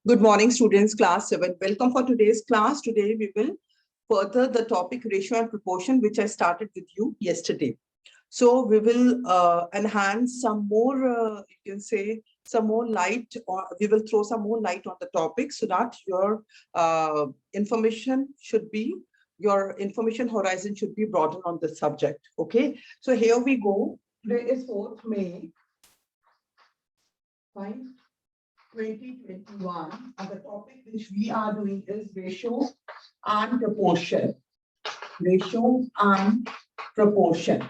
Good morning, students, class 7. Welcome for today's class. Today we will further the topic ratio and proportion, which I started with you yesterday. So we will enhance some more, you can say, some more light, or we will throw some more light on the topic so that your your information horizon should be broadened on the subject. Okay. So here we go. Today is 4th May. Fine. 2021, and the topic which we are doing is ratio and proportion. Ratio and proportion.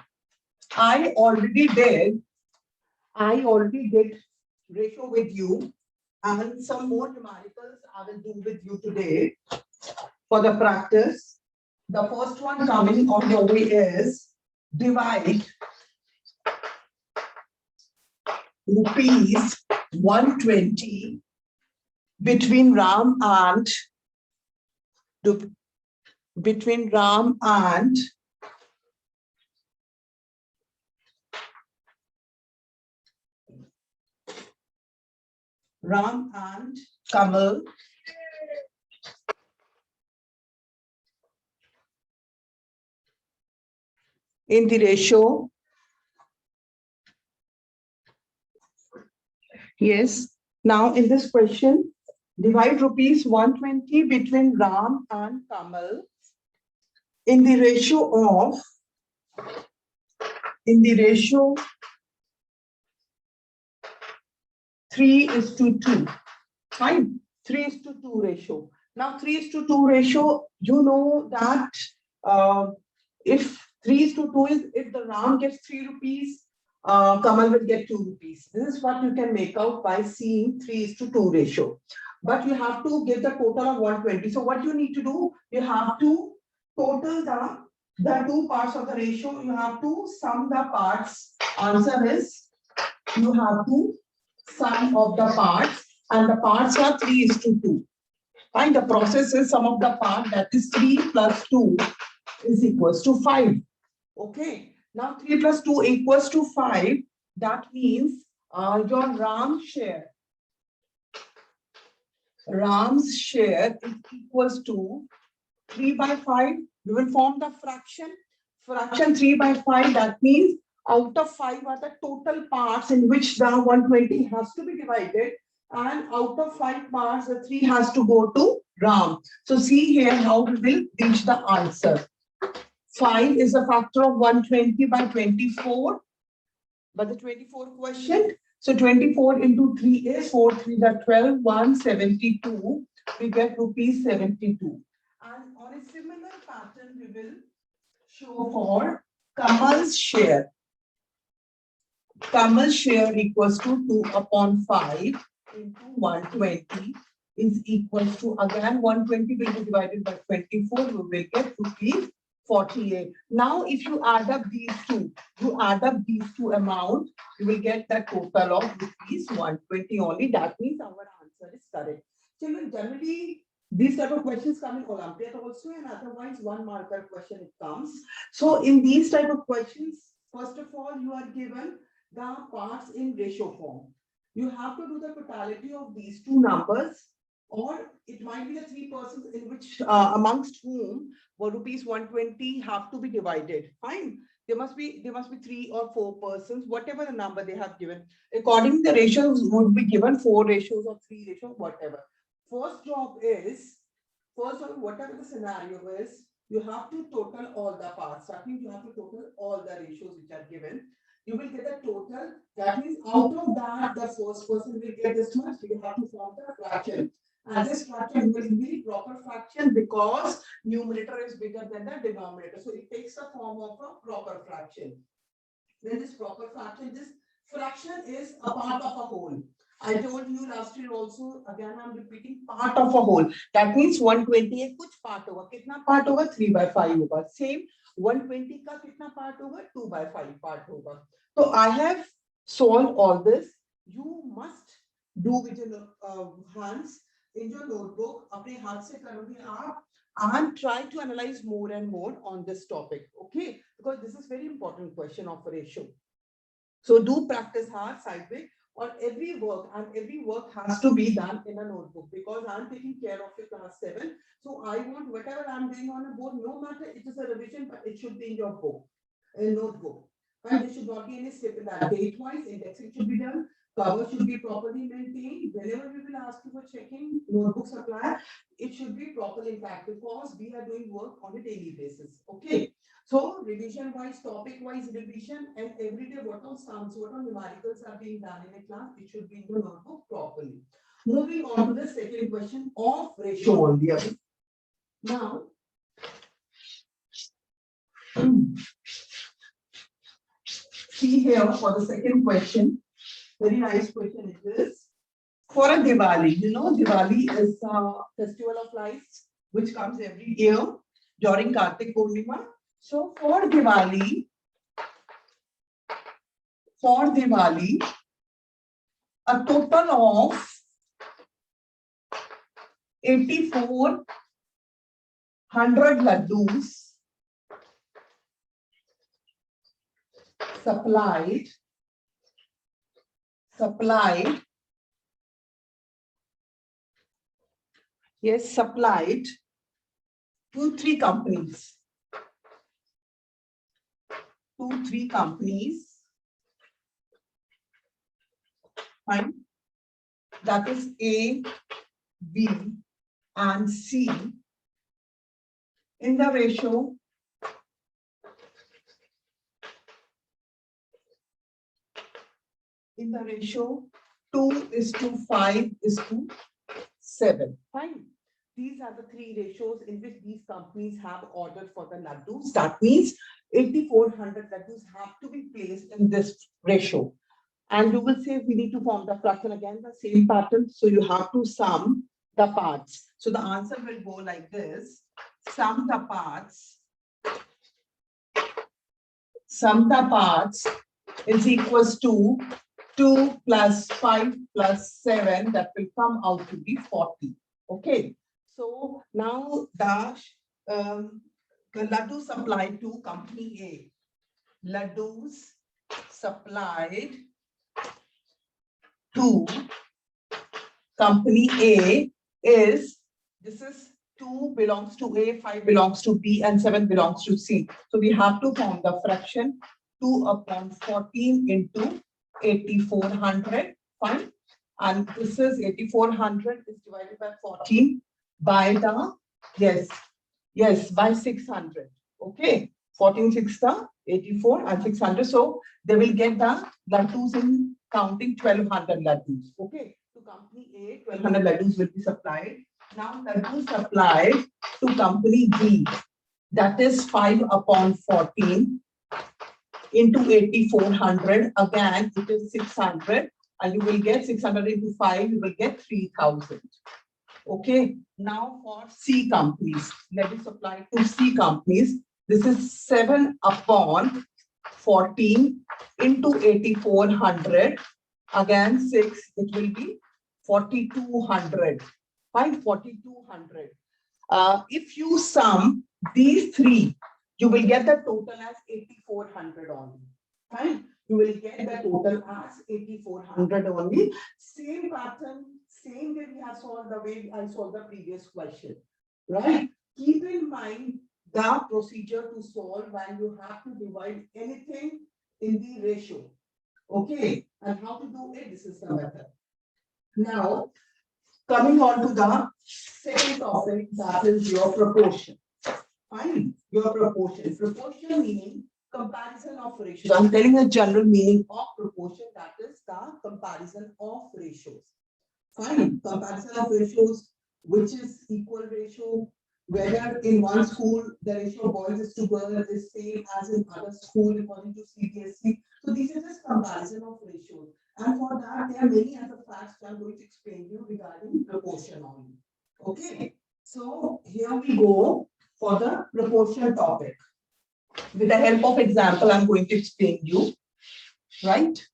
I already did ratio with you, and some more numericals I will do with you today for the practice. The first one coming on your way is divide rupees 120 between Ram and Kamal in the ratio. Yes. Now in this question, divide rupees 120 between Ram and Kamal in the ratio 3:2. Fine. 3:2 ratio. Now 3:2 ratio, you know that if 3:2 is if the Ram gets 3 rupees, Kamal will get 2 rupees. This is what you can make out by seeing 3:2 ratio. But you have to give the total of 120. So what you need to do, you have to total the two parts of the ratio. You have to sum the parts. Answer is you have to sum of the parts, and the parts are 3:2. And the process is sum of the part, that is 3 plus 2 is equals to 5. Okay. Now 3 plus 2 equals to 5. That means your Ram's share is equals to 3 by 5. We will form the fraction 3 by 5. That means out of 5 are the total parts in which the 120 has to be divided, and out of 5 parts the 3 has to go to Ram. So see here how we will reach the answer. 5 is a factor of 120 by 24, but the 24 question. So 24 into 3 is 4 3 the 12, 172. We get rupees 72. And on a similar pattern, we will show for Kamal's share. Kamal's share equals to 2 upon 5 into 120 is equals to, again, 120 will be divided by 24, we will get rupees 48. Now, if you add up these two amounts, you will get the total of rupees 120 only. That means our answer is correct. Children, generally, these type of questions come in Olympiad also, and otherwise 1 marker question it comes. So in these type of questions, first of all, you are given the parts in ratio form. You have to do the totality of these two numbers, or it might be the 3 persons in which amongst whom rupees 120 have to be divided. Fine. There must be 3 or 4 persons, whatever the number they have given. According the ratios would be given 4 ratios or 3 ratios, whatever. First job, whatever the scenario is, you have to total all the parts. That means you have to total all the ratios which are given. You will get the total. That means out of that, the first person will get this much. You have to form the fraction. And this fraction will be proper fraction because numerator is bigger than the denominator. So it takes the form of a proper fraction. Then this proper fraction, this fraction is a part of a whole. I told you last year also, again I'm repeating, part of a whole. That means 120 है कुछ part होगा. कितना part होगा? 3 by 5 होगा. Same 120 का कितना part होगा? 2 by 5 part होगा. So I have solved all this. You must do with your hands in your notebook. अपने हाथ से करोगे आप, and try to analyze more and more on this topic. Okay, because this is very important question of ratio. So do practice hard sideways. on every work, and every work has to be done in a notebook because I'm taking care of your class 7. So I want whatever I'm doing on a board, no matter it is a revision, but it should be in your book, in notebook. And there should not be any slip in that. Date-wise, indexing should be done. Cover should be properly maintained. Whenever we will ask you for checking notebook supply, it should be properly intact because we are doing work on a daily basis. Okay. So revision-wise, topic-wise revision, and everyday what all sums, what all numericals are being done in a class, it should be in the notebook properly. Moving on to the second question of ratio only. Now, see here for the second question. Very nice question it is. For a Diwali, you know, Diwali is a festival of lights which comes every year during Kartik Purnima. So for Diwali, a total of 8,400 laddus supplied to three companies. Fine. That is A, B, and C in the ratio 2:5:7. Fine. These are the three ratios in which these companies have ordered for the laddus. That means 8,400 laddus have to be placed in this ratio. And you will say we need to form the fraction again, the same pattern. So you have to sum the parts. So the answer will go like this. Sum the parts is equals to 2 plus 5 plus 7. That will come out to be 40. Okay. So now the laddu supplied to company A. Laddus supplied to company A is, this is 2 belongs to A, 5 belongs to B, and 7 belongs to C. So we have to form the fraction 2/14 into 8,400. Fine. And this is 8,400 is divided by 14 by the, by 600. Okay. 14 6 the 84 and 600. So they will get the laddus in counting 1,200 laddus. Okay. To company A, 1,200 laddus will be supplied. Now laddus supplied to company B. That is 5/14 into 8,400. Again, it is 600. And you will get 600 into 5, you will get 3,000. Okay. Now for C companies, let us supply to C companies. This is 7/14 into 8,400. Again, 6, it will be 4,200. Fine, 4,200. If you sum these three, you will get the total as 8,400 only. Fine. You will get the total as 8,400 only. Same pattern, same way we have solved the way I solved the previous question. Right? Keep in mind the procedure to solve when you have to divide anything in the ratio. Okay. And how to do it? This is the method. Now, coming on to the second topic, that is your proportion. Fine. Your proportion. Proportion meaning comparison of ratios. I'm telling a general meaning of proportion, that is the comparison of ratios. Fine. Comparison of ratios, which is equal ratio, whether in one school the ratio of boys is to girls is same as in other school according to CBSE. So this is just comparison of ratios. And for that, there are many other facts I'm going to explain you regarding proportion only. Okay. So here we go for the proportion topic. With the help of example, I'm going to explain you. Right?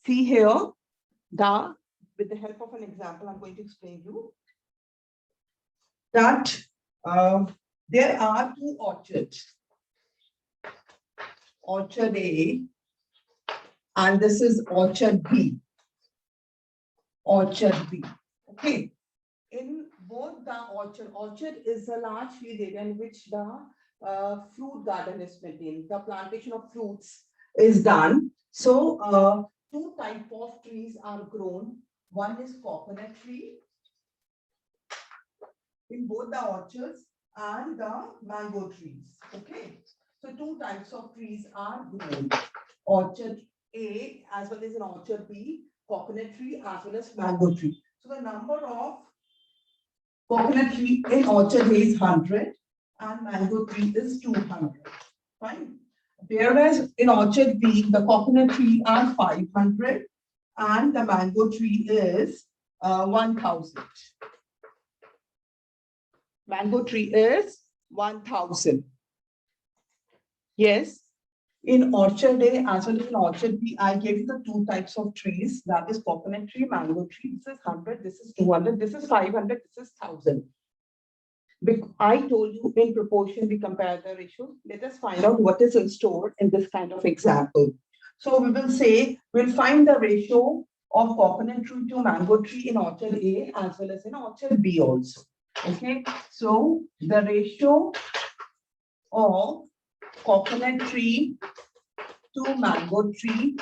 See here, the with the help of an example, I'm going to explain you that there are two orchards. Orchard A and this is orchard B. Orchard B. Okay. In both the orchard is a large field area in which the fruit garden is maintained. The plantation of fruits is done. So two types of trees are grown. One is coconut tree in both the orchards and the mango trees. Okay. So two types of trees are grown. Orchard A as well as an orchard B, coconut tree as well as mango tree. So the number of coconut tree in orchard A is 100 and mango tree is 200. Fine. Whereas in orchard B, the coconut tree are 500 and the mango tree is 1000. Mango tree is 1000. Yes. In orchard A as well as in orchard B, I gave you the two types of trees. That is coconut tree, mango tree. This is 100, this is 200, this is 500, this is 1000. I told you in proportion we compare the ratio. Let us find out what is in store in this kind of example. So we will say we'll find the ratio of coconut tree to mango tree in orchard A as well as in orchard B also. Okay, so the ratio of coconut tree to mango tree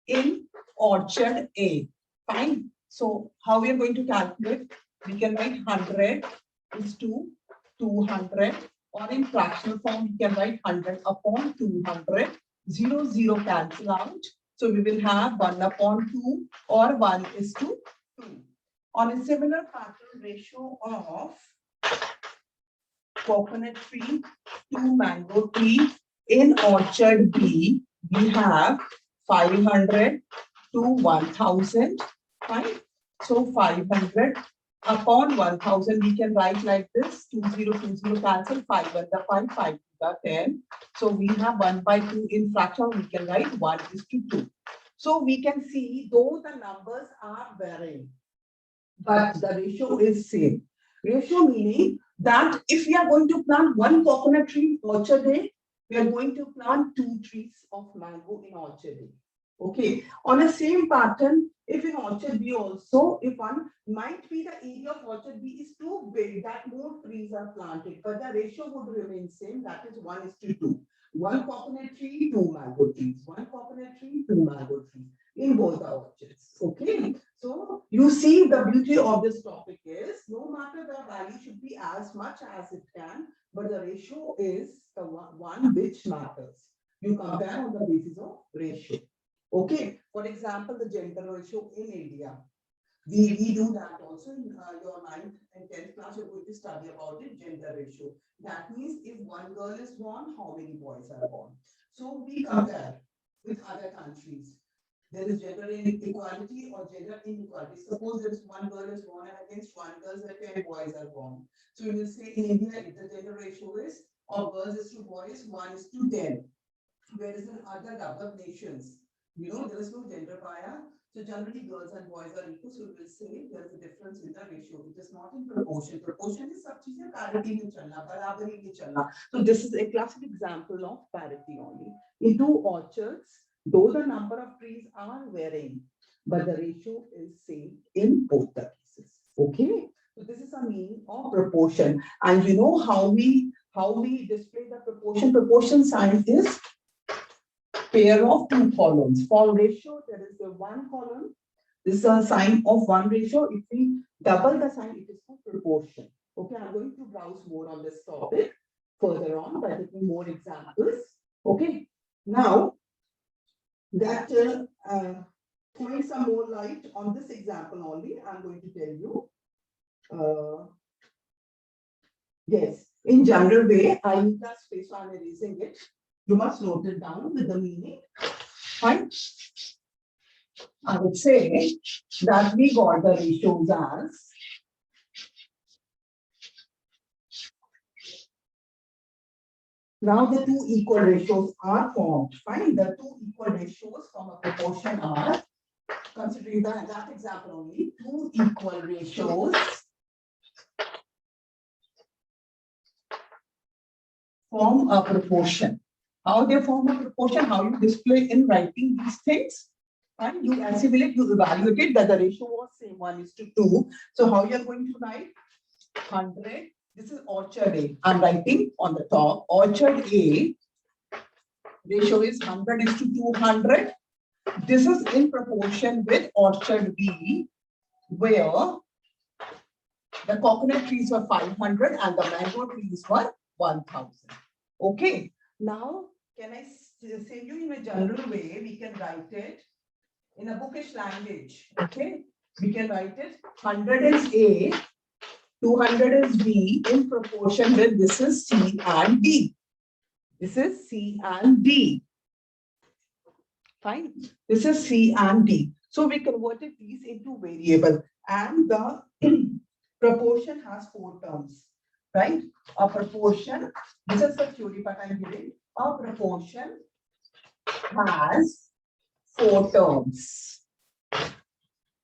in orchard A. Fine. So how we are going to calculate? We can write 100 is to 200, or in fractional form we can write 100 upon 200. 0, 0 cancel out. So we will have 1 upon 2 or 1 is to 2. On a similar pattern, ratio of coconut tree to mango tree in orchard B, we have 500 to 1000. Fine. So 500 upon 1000, we can write like this: 2020 cancel, 5 1 the 5, 5 the 10. So we have 1 by 2 in fraction, we can write 1 is to 2. So we can see though the numbers are varying, but the ratio is same. Ratio meaning that if we are going to plant one coconut tree in orchard A, we are going to plant 2 trees of mango in orchard A. Okay. On the same pattern, if in orchard B also, if one might be the area of orchard B is too big that more trees are planted, but the ratio would remain same. That is 1 is to 2. 1 coconut tree, 2 mango trees. 1 coconut tree, 2 mango trees in both the orchards. Okay. So you see the beauty of this topic is no matter the value should be as much as it can, but the ratio is the one which matters. You compare on the basis of ratio. Okay. For example, the gender ratio in India. We do that also in your 9th and 10th class. You're going to study about it, gender ratio. That means if one girl is born, how many boys are born? So we compare with other countries. There is gender inequality or gender inequality. Suppose there is one girl is born and against one girl, 10 boys are born. So we will say in India, if the gender ratio is of girls is to boys, 1 is to 10. Whereas in other developed nations, there is no gender bias. So generally girls and boys are equal. So we will say there is a difference in the ratio. It is not in proportion. Proportion is सब चीजें parity में चलना, बराबरी में चलना. So this is a classic example of parity only. In 2 orchards, though the number of trees are varying, but the ratio is same in both the cases. Okay. So this is a meaning of proportion. And you know how we display the proportion. Proportion sign is pair of 2 columns. For ratio, there is a 1 column. This is a sign of 1 ratio. If we double the sign, it is for proportion. Okay, I'm going to browse more on this topic further on by taking more examples. Okay, now that throwing some more light on this example only, I'm going to tell you. Yes, in general way, I need that space, so I'm erasing it. You must note it down with the meaning. Fine. I would say that we got the ratios as now the 2 equal ratios are formed. Fine. The 2 equal ratios from a proportion are considering that example only, two equal ratios form a proportion. How they form a proportion, how you display in writing these things, and you assimilate, you evaluate it that the ratio was same 1:2. So how you are going to write 100? This is orchard A. I'm writing on the top. Orchard A ratio is 100:200. This is in proportion with orchard B, where the coconut trees were 500 and the mango trees were 1000. Okay. Now, can I say you in a general way? We can write it in a bookish language. Okay. We can write it 100 is A, 200 is B in proportion with this is C and D. This is C and D. Fine. This is C and D. So we converted these into variable, and the proportion has 4 terms, right? A proportion, this is the theory part I'm giving. A proportion has 4 terms.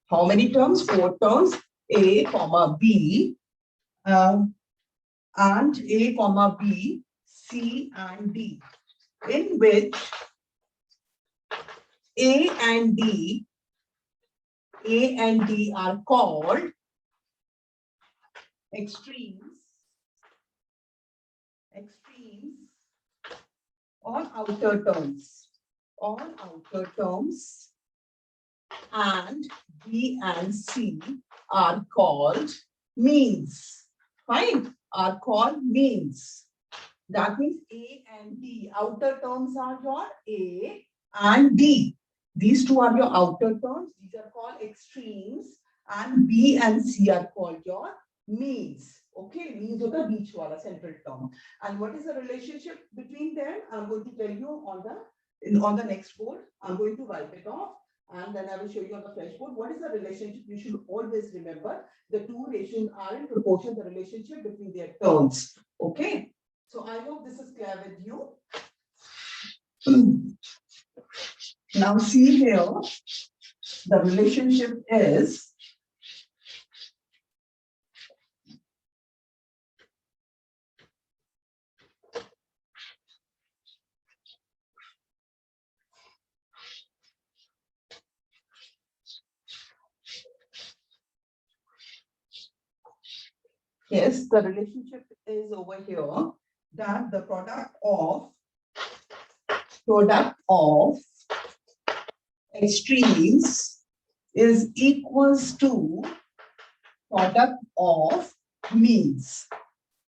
How many terms? 4 terms. A, comma B, and A, comma B, C and D, in which A and D are called extremes or outer terms, and B and C are called means. Fine, are called means. That means A and D, outer terms are your A and D. These two are your outer terms. These are called extremes, and B and C are called your means. Okay, means of the beach wala central term. And what is the relationship between them? I'm going to tell you on the next board. I'm going to write it off, and then I will show you on the fresh board. What is the relationship? You should always remember the two ratios are in proportion, the relationship between their terms. Okay. So I hope this is clear with you. Now see here, the relationship is yes, the relationship is over here, that the product of extremes is equals to product of means.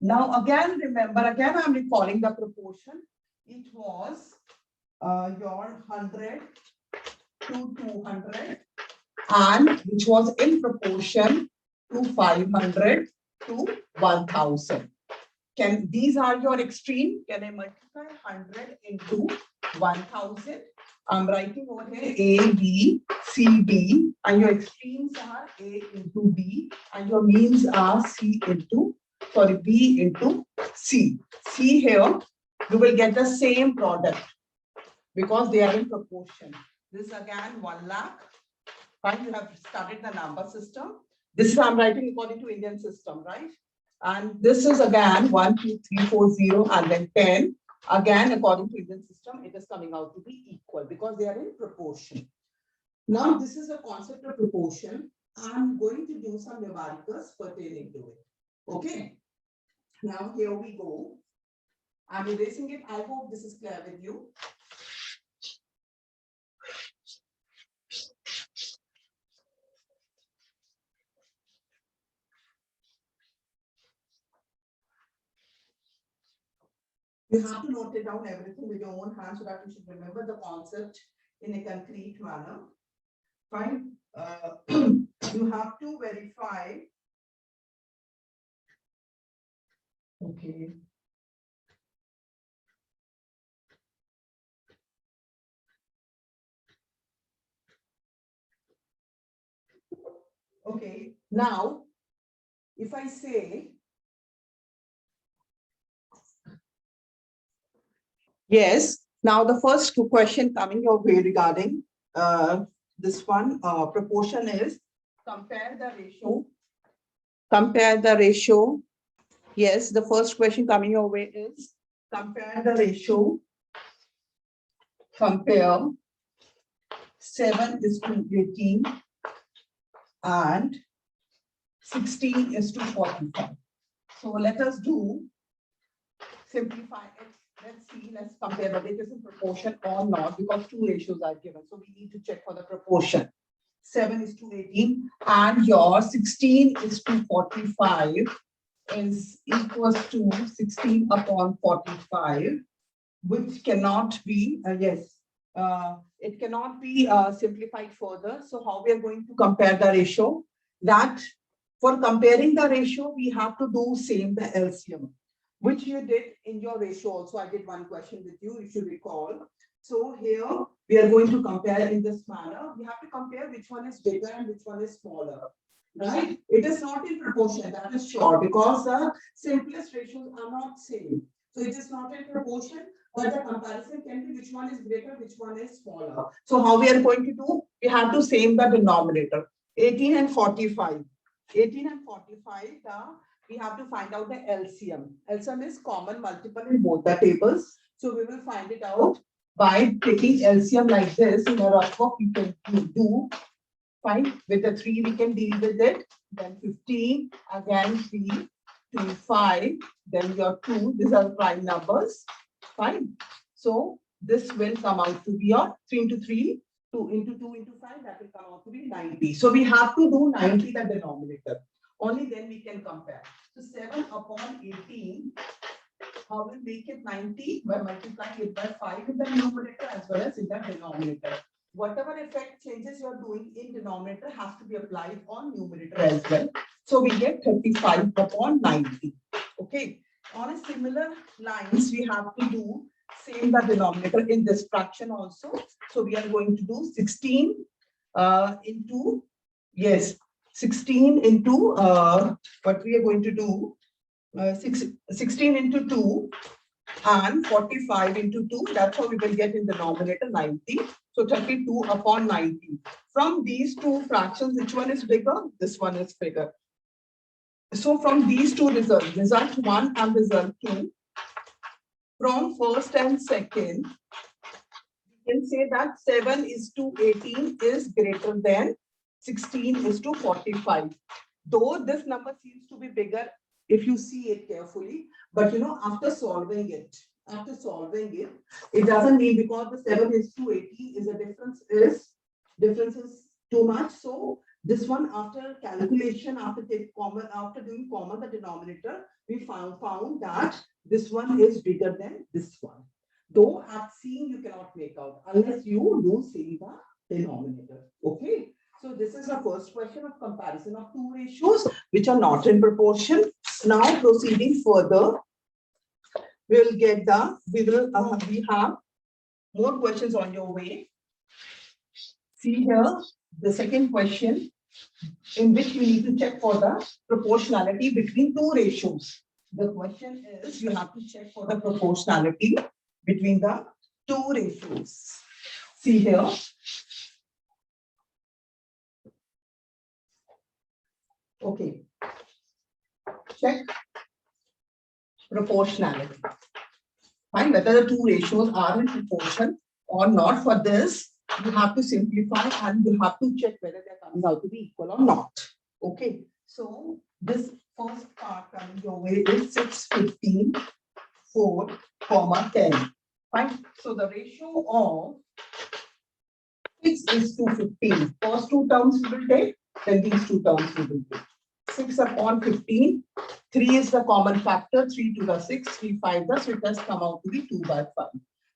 Now again, remember, again I'm recalling the proportion. It was your 100 to 200, and which was in proportion to 500 to 1000. These are your extreme. Can I multiply 100 into 1000? I'm writing over here A, B, C, D, and your extremes are A into B, and your means are B into C. See here, you will get the same product because they are in proportion. This is again 1 lakh. Fine, you have started the number system. This is I'm writing according to Indian system, right? And this is again 1, 2, 3, 4, 0, and then 10. Again, according to Indian system, it is coming out to be equal because they are in proportion. Now, this is the concept of proportion. I'm going to do some numericals pertaining to it. Okay. Now, here we go. I'm erasing it. I hope this is clear with you. You have to note it down everything with your own hands so that you should remember the concept in a concrete manner. Fine. You have to verify. Okay. Okay. Now, if I say, yes, now the first question coming your way regarding this one proportion is compare the ratio. Compare the ratio. Yes, the first question coming your way is compare the ratio. Compare 7:18 and 16:45. So let us do simplify it. Let's see, let's compare whether it is in proportion or not, because two ratios are given. So we need to check for the proportion. 7:18 and your 16:45 is equals to 16/45, which cannot be, it cannot be simplified further. So how we are going to compare the ratio? That for comparing the ratio, we have to do same the LCM, which you did in your ratio also. I did one question with you, if you recall. So here we are going to compare in this manner. We have to compare which one is bigger and which one is smaller, right? It is not in proportion, that is sure, because the simplest ratios are not same. So it is not in proportion, but the comparison can be which one is greater, which one is smaller. So how we are going to do? We have to same the denominator. 18 and 45. 18 and 45, we have to find out the LCM. LCM is common multiple in both the tables. So we will find it out by taking LCM like this. In a rough work, you can do 5 with the 3, we can deal with it. Then 15, again 3, 2, 5, then your 2. These are prime numbers. Fine. So this will come out to be your 3 into 3, 2 into 2 into 5, that will come out to be 90. So we have to do 90 the denominator. Only then we can compare. So 7/18, how will make it 90? By multiplying it by 5 in the numerator as well as in the denominator. Whatever effect changes you are doing in denominator has to be applied on numerator as well. So we get 35/90. Okay. On a similar lines, we have to do same the denominator in this fraction also. So we are going to do 16 into, yes, 16 into, what we are going to do, 16 into 2 and 45 into 2. That's how we will get in the denominator 90. So 32/90. From these two fractions, which one is bigger? This one is bigger. So from these two results, result 1 and result 2, from first and second, we can say that 7:18 is greater than 16:45. Though this number seems to be bigger if you see it carefully, but after solving it, it doesn't mean, because the 7:18 is a difference is too much. So this one, after calculation, after doing common the denominator, we found that this one is bigger than this one. Though at seeing you cannot make out unless you do see the denominator. Okay. So this is the first question of comparison of two ratios which are not in proportion. Now proceeding further, we have more questions on your way. See here the second question, in which we need to check for the proportionality between two ratios. The question is, you have to check for the proportionality between the two ratios. See here. Okay. Check proportionality. Find whether the two ratios are in proportion or not. For this, you have to simplify and you have to check whether they're coming out to be equal or not. Okay. So this first part coming your way is 6:15, 4, 10. Fine. So the ratio of 6:15. First two terms we will take, then these two terms we will take. 6/15. 3 is the common factor. 3 to the 6, 3, 5. Thus it has come out to be 2/5.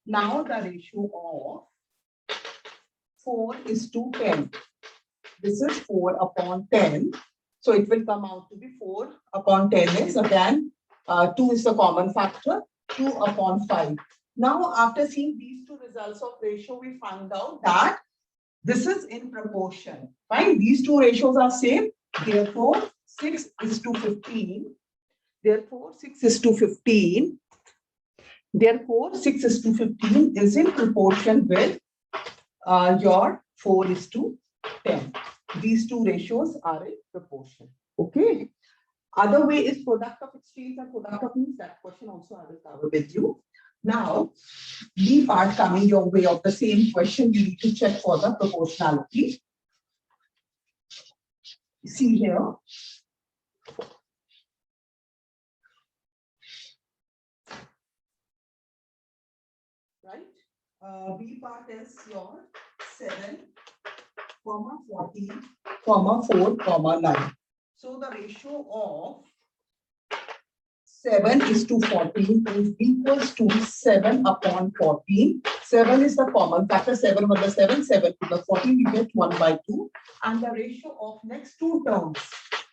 Now the ratio of 4:10. This is 4/10. So it will come out to be 4/10 is again 2 is the common factor. 2/5. Now after seeing these two results of ratio, we found out that this is in proportion. Fine. These two ratios are same. Therefore 6:15. Therefore 6:15. Therefore 6:15 is in proportion with your 4:10. These two ratios are in proportion. Okay. Other way is product of extremes and product of means. That question also I will cover with you. Now, B part coming your way of the same question, you need to check for the proportionality. See here. Right? B part is your 7, 14, 4, 9. So the ratio of 7:14 is equals to 7/14. 7 is the common factor. 7 over the 7, 7 to the 14, we get 1/2. And the ratio of next two terms,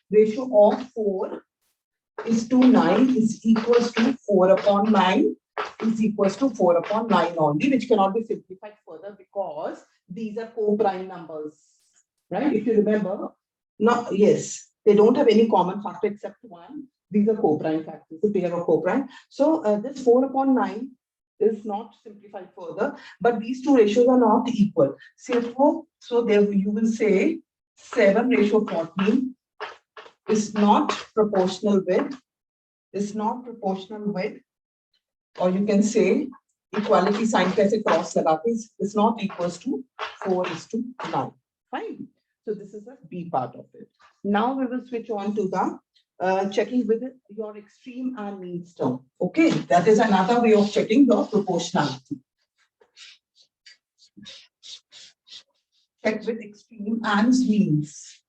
ratio of 4:9 is equals to 4/9 is equals to 4/9 only, which cannot be simplified further because these are co-prime numbers. Right? If you remember, no, yes, they don't have any common factor except one. These are co-prime factors, a pair of co-prime. So this 4/9 is not simplified further, but these two ratios are not equal. So there you will say 7:14 is not proportional with, or you can say equality sign kaise cross lagate is not equals to 4:9. Fine. So this is the B part of it. Now we will switch on to the checking with your extreme and means term. Okay, that is another way of checking your proportionality. Check with extreme and means.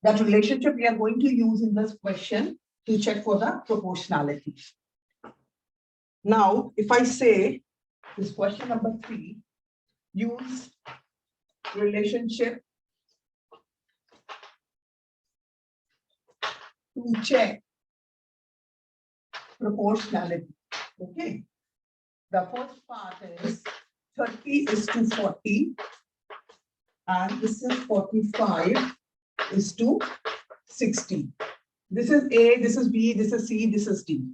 That relationship we are going to use in this question to check for the proportionality. Now, if I say this question number 3, use relationship to check proportionality. Okay. The first part is 30:40, and this is 45:60. This is A, this is B, this is C, this is D.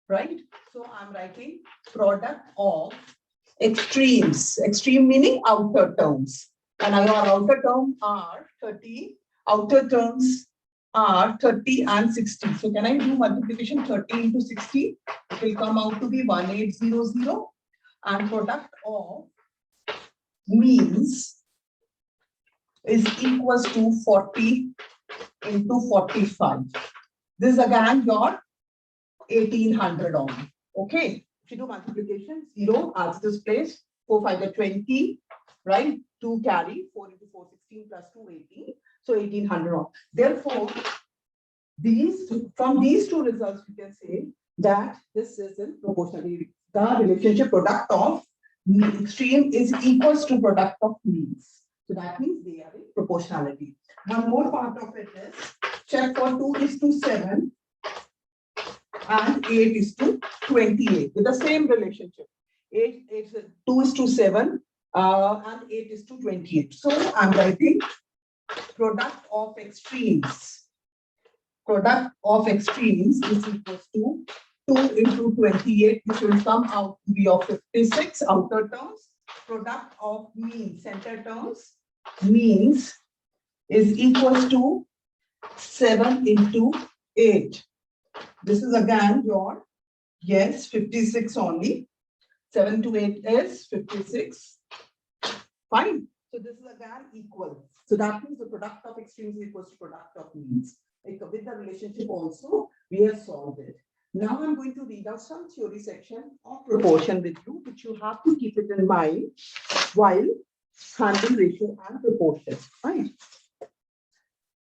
Right? So I'm writing product of extremes. Extreme meaning outer terms. And our outer terms are 30. Outer terms are 30 and 60. So can I do multiplication 30 into 60? It will come out to be 1800. And product of means is equals to 40 into 45. This is again your 1800 only. Okay. If you do multiplication, 0 as this place, 4 5 are 20, right? 2 carry, 4 into 4, 16 plus 2, 18. So 1800 on. Therefore, from these two results, you can say that this is in proportionality. The relationship product of extreme is equals to product of means. So that means they are in proportionality. One more part of it is check for 2:7 and 8:28 with the same relationship. 2:7 and 8:28. So I'm writing product of extremes. Product of extremes is equals to 2 into 28, which will come out to be of 56 outer terms. Product of means, center terms, means is equals to 7 into 8. This is again your, yes, 56 only. 7 to 8 is 56. Fine. So this is again equal. So that means the product of extremes is equals to product of means. Like with the relationship also, we have solved it. Now I'm going to read out some theory section of proportion with you, which you have to keep it in mind while handling ratio and proportion. Right?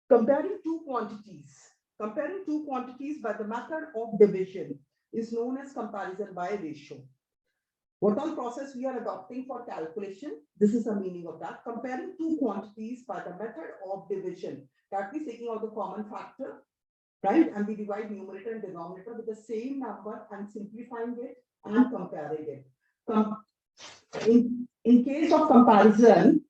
Comparing two quantities by the method of division is known as comparison by ratio. What all process we are adopting for calculation? This is the meaning of that. Comparing two quantities by the method of division. That means taking out the common factor, right? And we divide numerator and denominator with the same number and simplifying it and comparing it. In case of comparison,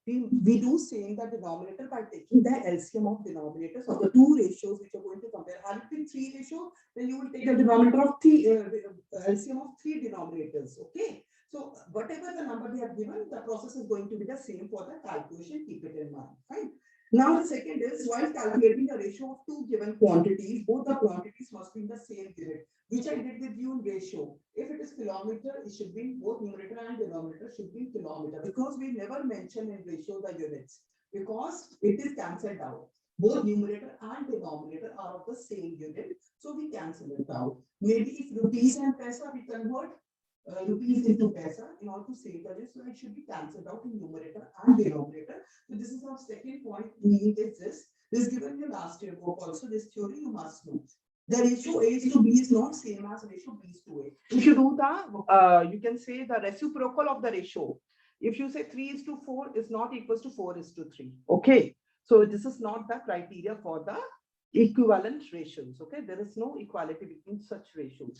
we do same the denominator by taking the LCM of denominators of the two ratios which are going to compare. Having 3 ratios, then you will take the denominator of LCM of 3 denominators. Okay. So whatever the number they have given, the process is going to be the same for the calculation. Keep it in mind. Fine. Now the second is, while calculating the ratio of two given quantities, both the quantities must be in the same unit, which I did with you in ratio. If it is kilometer, it should be both numerator and denominator should be kilometer, because we never mention in ratio the units, because it is cancelled out. Both numerator and denominator are of the same unit, so we cancel it out. Maybe if rupees and paisa we convert rupees into paisa in order to save the list, so it should be cancelled out in numerator and denominator. So this is our second point. Meaning is this. This is given you last year book also. This theory you must know. The ratio A is to B is not same as ratio B is to A. If you do the, you can say the reciprocal of the ratio. If you say 3:4 is not equals to 4:3. Okay. So this is not the criteria for the equivalent ratios. Okay. There is no equality between such ratios.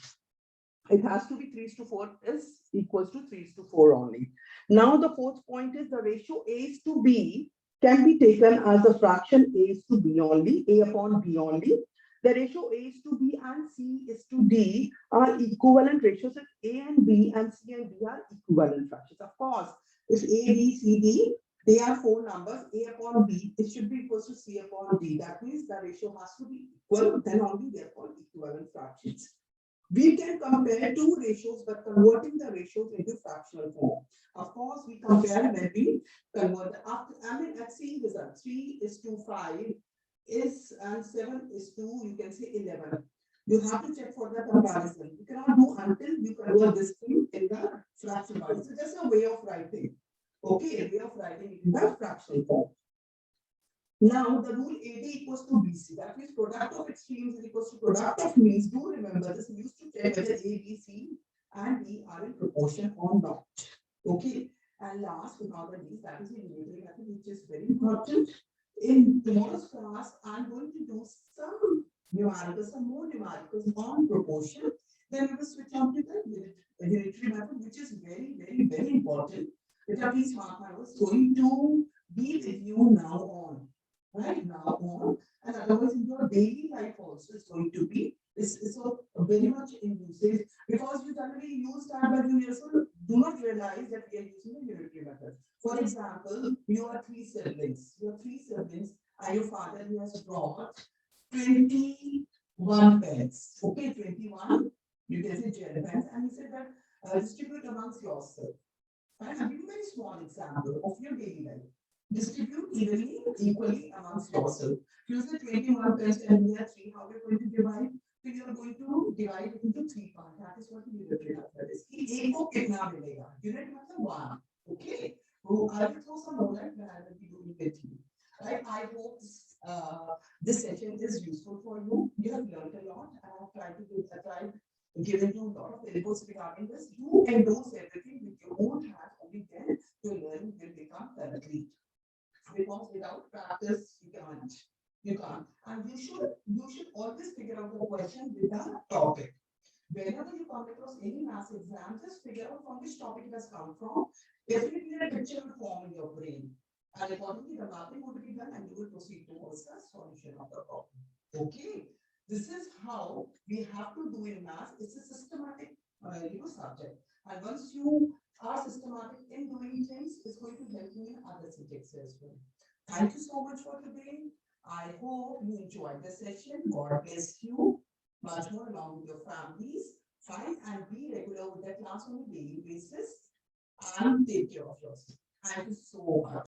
It has to be 3:4 is equals to 3:4 only. Now the fourth point is the ratio A is to B can be taken as a fraction A is to B only, A upon B only. The ratio A is to B and C is to D are equivalent ratios if A and B and C and D are equivalent fractions. Of course, if A, B, C, D, they are four numbers, A upon B, it should be equal to C upon D. That means the ratio has to be equal, then only they are called equivalent fractions. We can compare two ratios by converting the ratios into fractional form. Of course, we compare when we convert after, I mean, at same result, 3:5 is and 7:2, you can say 11. You have to check for the comparison. You cannot do until you convert this thing in the fractional form. So just a way of writing. Okay, a way of writing in the fractional form. Now the rule AD equals to BC. That means product of extremes is equals to product of means. Do remember this. We used to check whether A, B, C and D are in proportion or not. Okay. And last but not the least, that is the numerical method, which is very important. In tomorrow's class, I'm going to do some numericals, some more numericals on proportion. Then we will switch on to the unitary method, which is very, very, very important. Please mark my words. Going to be with you now on. Right now on, and otherwise in your daily life also is going to be so very much in usage, because you generally use that, but you yourself do not realize that we are using the unitary method. For example, you are three siblings, and your father has brought 21 pens. Okay, 21, you can say gel pens, and he said that distribute amongst yourself. And I'll give you a very small example of your daily life. Distribute equally amongst yourself. Use the 21 pence and we have 3. How we are going to divide? So you are going to divide it into 3 parts. That is what the unitary method is. एक को कितना मिलेगा? Unit मतलब 1. Okay. So I will throw some more light when I will be doing with you. Right. I hope this session is useful for you. You have learned a lot. I have tried giving you a lot of inputs regarding this. You endorse everything with your own hands. Only then your learning will become complete. Because without practice, you can't. And you should always figure out the question with the topic. Whenever you come across any math exam, just figure out from which topic it has come from. Definitely a picture will form in your brain. And accordingly, the mapping would be done and you will proceed towards the solution of the problem. Okay. This is how we have to do in math. It's a systematic subject. And once you are systematic in doing things, it's going to help you in other subjects as well. Thank you so much for today. I hope you enjoyed the session. God bless you much more along with your families. Fine, and be regular with the class on a daily basis and take care of yourself. Thank you so much.